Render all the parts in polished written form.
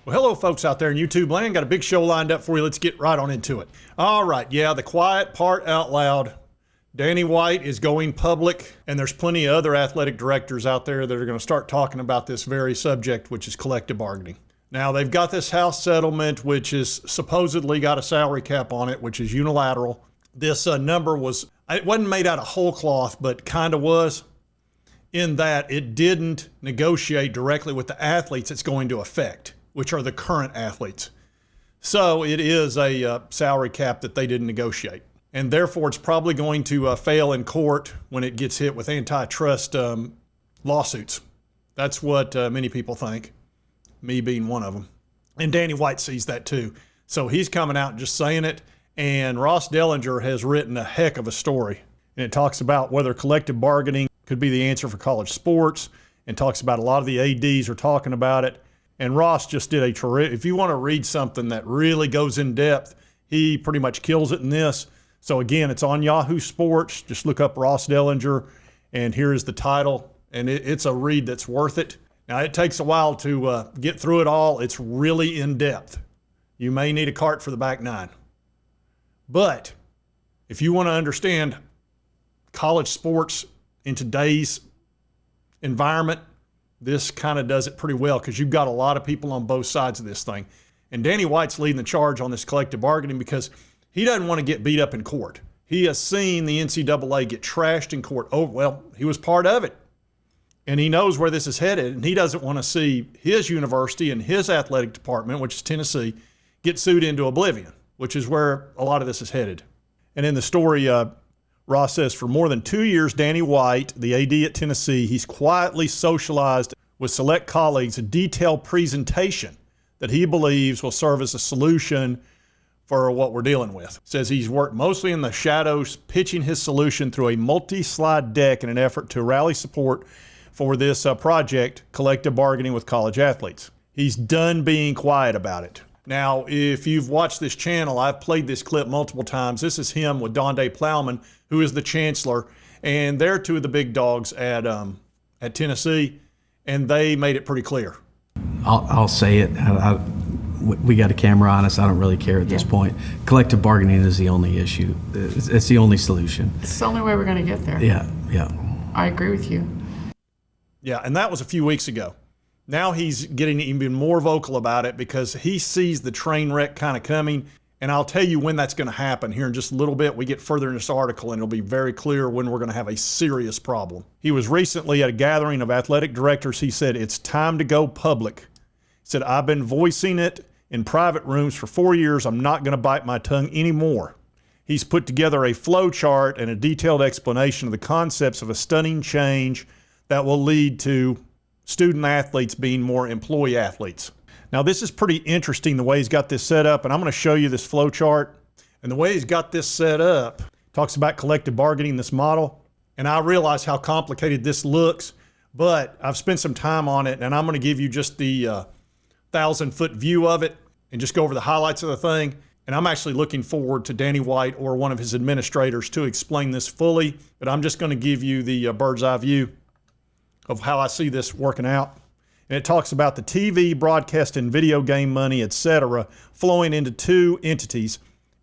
Well, hello, folks out there in YouTube land. Got a big show lined up for you. Let's get right on into it. All right, yeah, the quiet part out loud. Danny White is going public, and there's plenty of other athletic directors out there that are going to start talking about this very subject, which is collective bargaining. Now, they've got this House settlement, which is supposedly got a salary cap on it, which is unilateral. This number it wasn't made out of whole cloth, but kind of was, in that it didn't negotiate directly with the athletes it's going to affect, which are the current athletes. So it is a salary cap that they didn't negotiate. And therefore, it's probably going to fail in court when it gets hit with antitrust lawsuits. That's what many people think, me being one of them. And Danny White sees that too. So he's coming out and just saying it. And Ross Dellinger has written a heck of a story. And it talks about whether collective bargaining could be the answer for college sports, and talks about a lot of the ADs are talking about it. And Ross just did a terrific, if you want to read something that really goes in depth, he pretty much kills it in this. So again, it's on Yahoo Sports. Just look up Ross Dellinger, and here is the title. And it's a read that's worth it. Now, it takes a while to get through it all. It's really in depth. You may need a cart for the back nine. But if you want to understand college sports in today's environment, this kind of does it pretty well, because you've got a lot of people on both sides of this thing. And Danny White's leading the charge on this collective bargaining because he doesn't want to get beat up in court. He has seen the NCAA get trashed in court. Oh, well, he was part of it. And he knows where this is headed, and he doesn't want to see his university and his athletic department, which is Tennessee, get sued into oblivion, which is where a lot of this is headed. And in the story, Ross says, for more than 2 years, Danny White, the AD at Tennessee, he's quietly socialized with select colleagues a detailed presentation that he believes will serve as a solution for what we're dealing with. Says he's worked mostly in the shadows, pitching his solution through a multi-slide deck in an effort to rally support for this project, collective bargaining with college athletes. He's done being quiet about it. Now, if you've watched this channel, I've played this clip multiple times. This is him with Donde Plowman, who is the chancellor, and they're two of the big dogs at Tennessee, and they made it pretty clear. I'll say it. We got a camera on us. I don't really care at this point. Collective bargaining is the only issue. It's the only solution. It's the only way we're going to get there. Yeah, yeah. I agree with you. Yeah, and that was a few weeks ago. Now he's getting even more vocal about it because he sees the train wreck kind of coming. And I'll tell you when that's going to happen here in just a little bit. We get further in this article, and it'll be very clear when we're going to have a serious problem. He was recently at a gathering of athletic directors. He said, it's time to go public. He said, I've been voicing it in private rooms for 4 years. I'm not going to bite my tongue anymore. He's put together a flow chart and a detailed explanation of the concepts of a stunning change that will lead to student athletes being more employee athletes. Now, this is pretty interesting the way he's got this set up, and I'm going to show you this flow chart. And the way he's got this set up talks about collective bargaining, this model. And I realize how complicated this looks, but I've spent some time on it, and I'm going to give you just the 1,000-foot view of it and just go over the highlights of the thing. And I'm actually looking forward to Danny White or one of his administrators to explain this fully, but I'm just going to give you the bird's eye view of how I see this working out. And it talks about the TV, broadcast, and video game money, etc., flowing into two entities.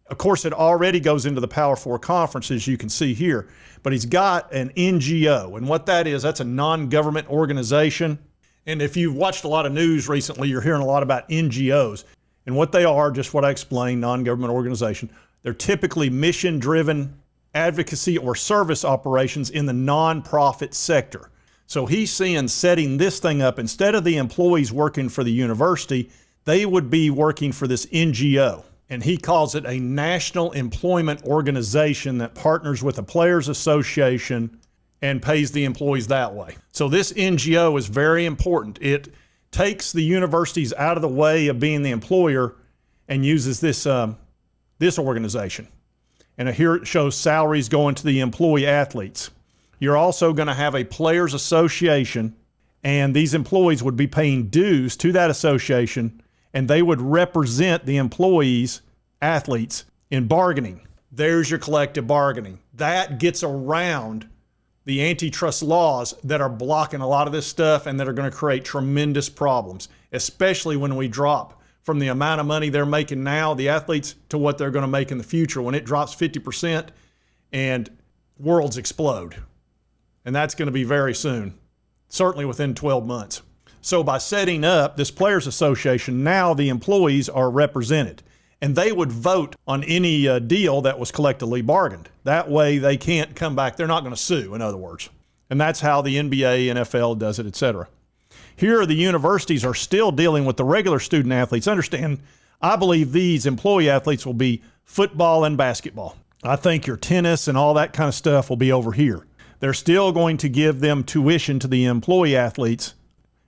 Of course, it already goes into the Power Four conferences, you can see here. But he's got an NGO, and what that is, that's a non-government organization. And if you've watched a lot of news recently, you're hearing a lot about NGOs. And what they are, just what I explained, non-government organization, they're typically mission-driven advocacy or service operations in the nonprofit sector. So he's seeing setting this thing up, instead of the employees working for the university, they would be working for this NGO. And he calls it a national employment organization that partners with a players association and pays the employees that way. So this NGO is very important. It takes the universities out of the way of being the employer and uses this, this organization. And here it shows salaries going to the employee athletes. You're also going to have a players association, and these employees would be paying dues to that association, and they would represent the employees, athletes, in bargaining. There's your collective bargaining. That gets around the antitrust laws that are blocking a lot of this stuff and that are going to create tremendous problems. especially when we drop from the amount of money they're making now, the athletes, to what they're going to make in the future when it drops 50% and worlds explode. And that's going to be very soon, certainly within 12 months. So by setting up this Players Association, now the employees are represented, and they would vote on any deal that was collectively bargained. That way they can't come back. They're not going to sue, in other words. And that's how the NBA, NFL does it, etc. Here, the universities are still dealing with the regular student athletes. Understand, I believe these employee athletes will be football and basketball. I think your tennis and all that kind of stuff will be over here. They're still going to give them tuition to the employee athletes,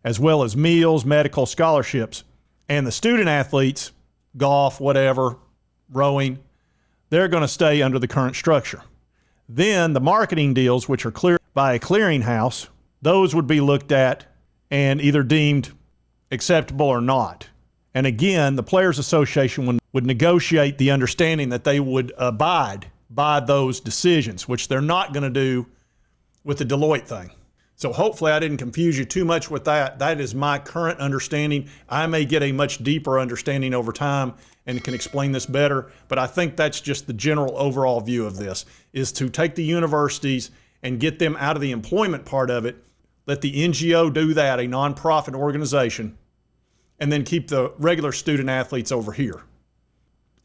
as well as meals, medical, scholarships. And the student athletes, golf, whatever, rowing, they're going to stay under the current structure. Then the marketing deals, which are cleared by a clearinghouse, those would be looked at and either deemed acceptable or not. And again, the Players Association would negotiate the understanding that they would abide by those decisions, which they're not going to do with the Deloitte thing. So hopefully I didn't confuse you too much with that. That is my current understanding. I may get a much deeper understanding over time and can explain this better, but I think that's just the general overall view of this, is to take the universities and get them out of the employment part of it, let the NGO do that, a nonprofit organization, and then keep the regular student athletes over here.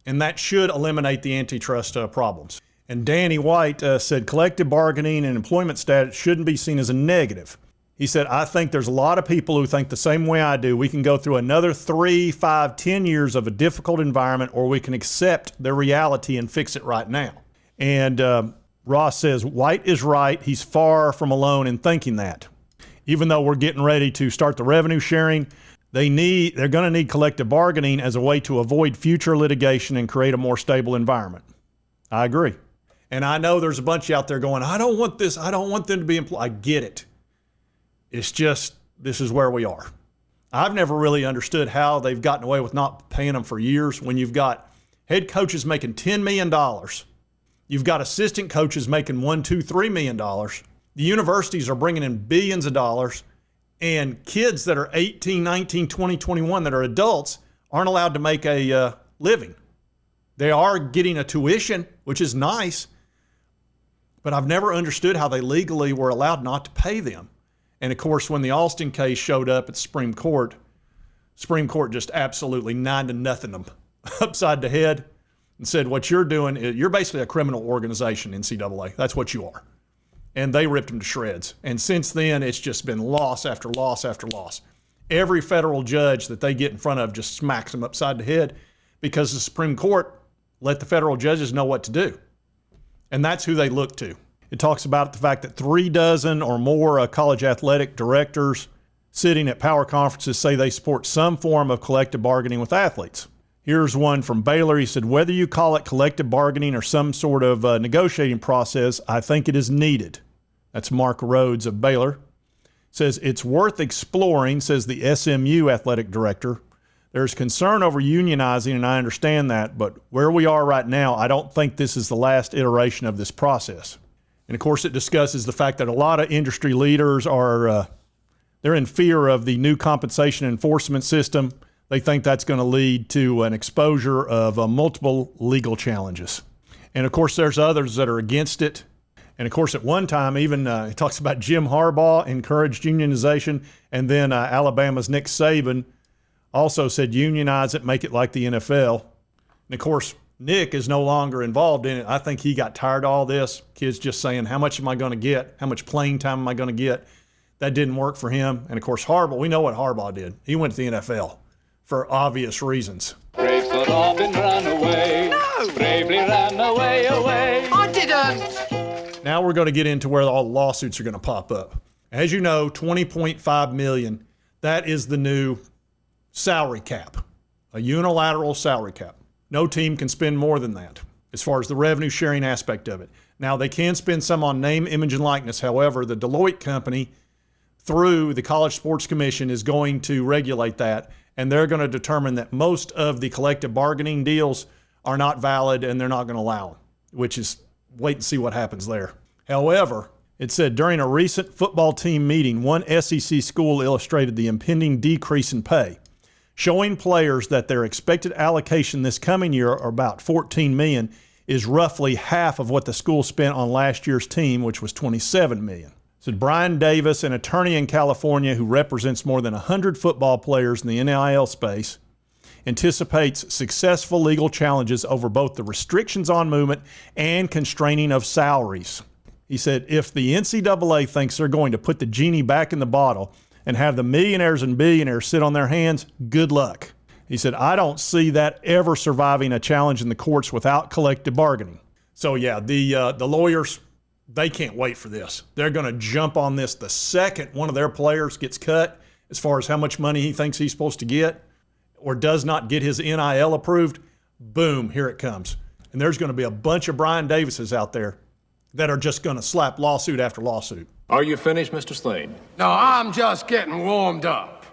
And that should eliminate the antitrust problems. And Danny White said collective bargaining and employment status shouldn't be seen as a negative. He said, I think there's a lot of people who think the same way I do. We can go through another 3, 5, 10 years of a difficult environment, or we can accept the reality and fix it right now. And Ross says, White is right. He's far from alone in thinking that. Even though we're getting ready to start the revenue sharing, they're going to need collective bargaining as a way to avoid future litigation and create a more stable environment. I agree. And I know there's a bunch out there going, I don't want this. I don't want them to be employed. I get it. It's just, this is where we are. I've never really understood how they've gotten away with not paying them for years when you've got head coaches making $10 million. You've got assistant coaches making $1, $2, $3 million. The universities are bringing in billions of dollars, and kids that are 18, 19, 20, 21 that are adults aren't allowed to make a living. They are getting a tuition, which is nice, but I've never understood how they legally were allowed not to pay them. And of course, when the Alston case showed up at the Supreme Court just absolutely 9-0 them upside the head and said, what you're doing, you're basically a criminal organization, NCAA. That's what you are. And they ripped them to shreds. And since then, it's just been loss after loss after loss. Every federal judge that they get in front of just smacks them upside the head because the Supreme Court let the federal judges know what to do. And that's who they look to. It talks about the fact that 36 or more college athletic directors sitting at power conferences say they support some form of collective bargaining with athletes. Here's one from Baylor. He said, whether you call it collective bargaining or some sort of negotiating process, I think it is needed. That's Mark Rhodes of Baylor. Says, it's worth exploring, says the SMU athletic director. There's concern over unionizing, and I understand that, but where we are right now, I don't think this is the last iteration of this process. And of course, it discusses the fact that a lot of industry leaders are, they're in fear of the new compensation enforcement system. They think that's going to lead to an exposure of multiple legal challenges. And of course, there's others that are against it. And of course, at one time, even it talks about Jim Harbaugh encouraged unionization, and then Alabama's Nick Saban also said unionize it, make it like the NFL. And of course, Nick is no longer involved in it. I think he got tired of all this. Kids just saying, how much am I going to get? How much playing time am I going to get? That didn't work for him. And of course, Harbaugh, we know what Harbaugh did. He went to the NFL for obvious reasons. Brave Sir Robin ran away. No! Bravely ran away, away. I didn't. Now we're going to get into where all the lawsuits are going to pop up. As you know, $20.5 million, that is the new salary cap, a unilateral salary cap. No team can spend more than that as far as the revenue sharing aspect of it. Now, they can spend some on name, image, and likeness. However, the Deloitte company, through the College Sports Commission, is going to regulate that, and they're going to determine that most of the collective bargaining deals are not valid and they're not going to allow them, which is wait and see what happens there. However, it said during a recent football team meeting, one SEC school illustrated the impending decrease in pay. showing players that their expected allocation this coming year, are about $14 million, is roughly half of what the school spent on last year's team, which was $27 million. Said Brian Davis, an attorney in California who represents more than 100 football players in the NIL space, anticipates successful legal challenges over both the restrictions on movement and constraining of salaries. He said, if the NCAA thinks they're going to put the genie back in the bottle and have the millionaires and billionaires sit on their hands, good luck. He said, I don't see that ever surviving a challenge in the courts without collective bargaining. So yeah, the lawyers, they can't wait for this. They're going to jump on this the second one of their players gets cut as far as how much money he thinks he's supposed to get or does not get his NIL approved. Boom, here it comes. And there's going to be a bunch of Brian Davises out there that are just going to slap lawsuit after lawsuit. Are you finished, Mr. Slade? No, I'm just getting warmed up.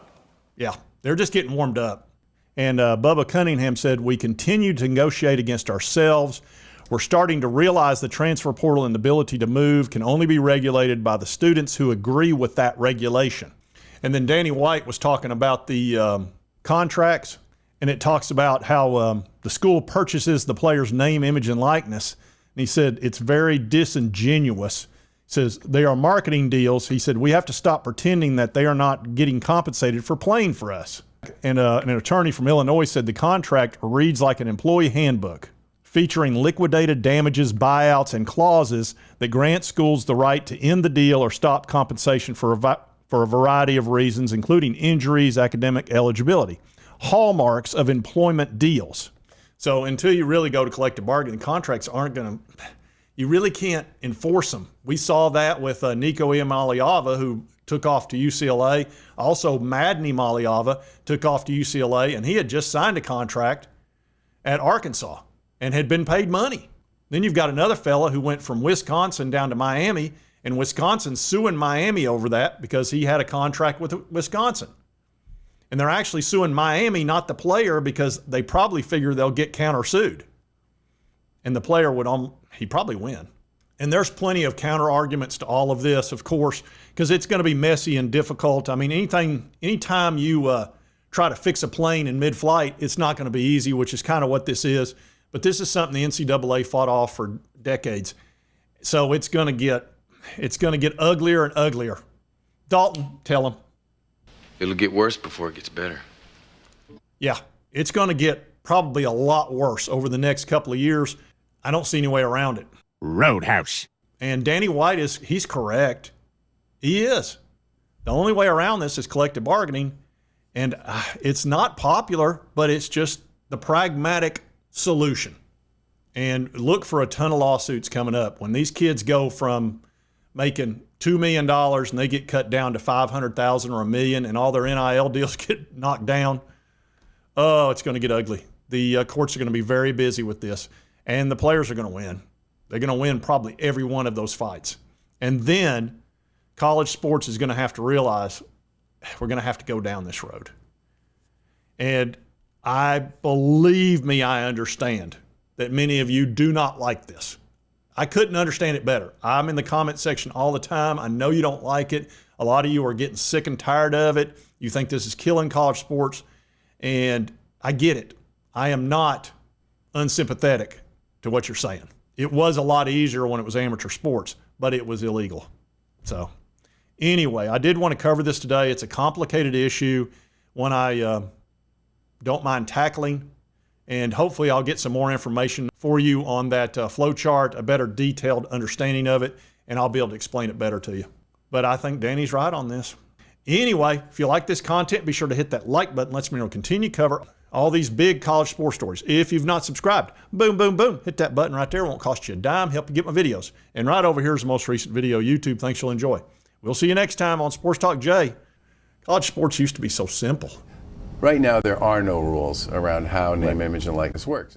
Yeah, they're just getting warmed up. And Bubba Cunningham said, we continue to negotiate against ourselves. We're starting to realize the transfer portal and the ability to move can only be regulated by the students who agree with that regulation. And then Danny White was talking about the contracts, and it talks about how the school purchases the player's name, image, and likeness. And he said it's very disingenuous. He says they are marketing deals. He said we have to stop pretending that they are not getting compensated for playing for us. And an attorney from Illinois said the contract reads like an employee handbook, featuring liquidated damages, buyouts, and clauses that grant schools the right to end the deal or stop compensation for a variety of reasons, including injuries, academic eligibility. Hallmarks of employment deals. So until you really go to collective bargaining, contracts aren't going to, you really can't enforce them. We saw that with Nico Iamaleava, who took off to UCLA. Also, Madney Maliava took off to UCLA, and he had just signed a contract at Arkansas and had been paid money. Then you've got another fella who went from Wisconsin down to Miami, and Wisconsin's suing Miami over that because he had a contract with Wisconsin. And they're actually suing Miami, not the player, because they probably figure they'll get countersued. And the player he'd probably win. And there's plenty of counter arguments to all of this, of course, because it's going to be messy and difficult. I mean, anytime you try to fix a plane in mid-flight, it's not going to be easy, which is kind of what this is. But this is something the NCAA fought off for decades. So it's going to get uglier and uglier. Dalton, tell him. It'll get worse before it gets better. Yeah, it's going to get probably a lot worse over the next couple of years. I don't see any way around it. Roadhouse. And Danny White he's correct. He is. The only way around this is collective bargaining. And it's not popular, but it's just the pragmatic solution. And look for a ton of lawsuits coming up. When these kids go from making $2 million and they get cut down to $500,000 or $1 million and all their NIL deals get knocked down, oh, it's going to get ugly. The courts are going to be very busy with this. And the players are going to win. They're going to win probably every one of those fights. And then college sports is going to have to realize we're going to have to go down this road. And believe me, I understand that many of you do not like this. I couldn't understand it better. I'm in the comment section all the time. I know you don't like it. A lot of you are getting sick and tired of it. You think this is killing college sports. And I get it. I am not unsympathetic to what you're saying. It was a lot easier when it was amateur sports, but it was illegal. So anyway, I did want to cover this today. It's a complicated issue, one I don't mind tackling, and hopefully I'll get some more information for you on that flow chart, a better detailed understanding of it, and I'll be able to explain it better to you. But I think Danny's right on this. Anyway, if you like this content, be sure to hit that like button. Lets me know continue cover all these big college sports stories. If you've not subscribed, boom, boom, boom, hit that button right there. It won't cost you a dime. Help you get my videos. And right over here is the most recent video, YouTube. Thanks, you'll enjoy. We'll see you next time on Sports Talk Jay. College sports used to be so simple. Right now, there are no rules around how name, image, and likeness works.